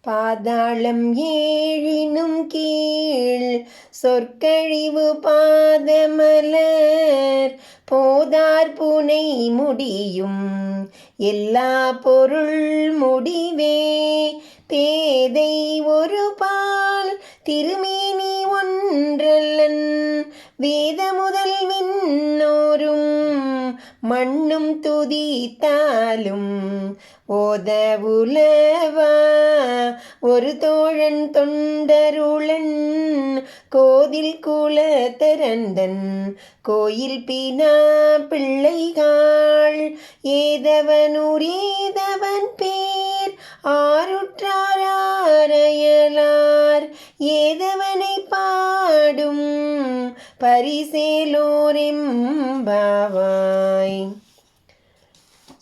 பாதாளம் ஏழினும் கீழ் சொற்கழிவு பாதமலர் போதார் புனை முடியும் எல்லா பொருள் முடிவே பேதை ஒரு பால் திருமேனி ஒன்றல்லன் வேத முதல் விண்ணோரும் மண்ணும் துதித்தாலும் ஓத உலவா ஒரு தோழன் தொண்டருளன் கோதில் குலத்தரந்தன் கோயில் பினா பிள்ளைகாள் ஏதவனுரேதவன் பேர் ஆருற்றாரையலார் ஏதவனை பாடும் பரிசேலோரெம்பாவாய்.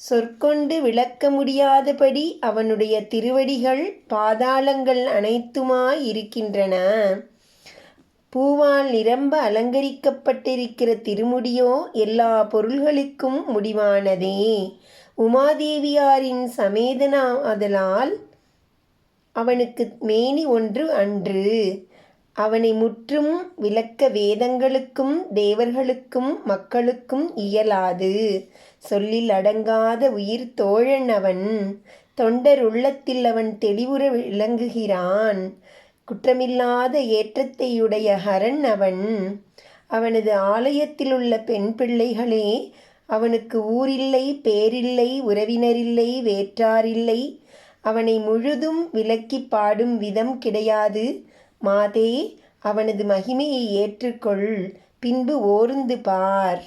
சொற்கொண்டு விளக்க முடியாதபடி அவனுடைய திருவடிகள் பாதாளங்கள் அனைத்துமாய் இருக்கின்றன. பூவால் நிரம்ப அலங்கரிக்கப்பட்டிருக்கிற திருமுடியோ எல்லா பொருள்களுக்கும் முடிவானதே. உமாதேவியாரின் சமேதனாதலால் அவனுக்கு மேனி ஒன்று அன்று. அவனை முற்றும் விளக்க வேதங்களுக்கும் தேவர்களுக்கும் மக்களுக்கும் இயலாது. சொல்லில் அடங்காத உயிர் தோழன் அவன். தொண்டர் உள்ளத்தில் அவன் தெளிவுற விளங்குகிறான். குற்றமில்லாத ஏற்றத்தையுடைய ஹரன் அவன். அவனது ஆலயத்திலுள்ள பெண் பிள்ளைகளே, அவனுக்கு ஊரில்லை, பேரில்லை, உறவினரில்லை, வேற்றாரில்லை. அவனை முழுதும் விளக்கி பாடும் விதம் கிடையாது. மாதே, அவனது மகிமையை ஏற்றுக்கொள், பின்பு ஓர்ந்து பார்.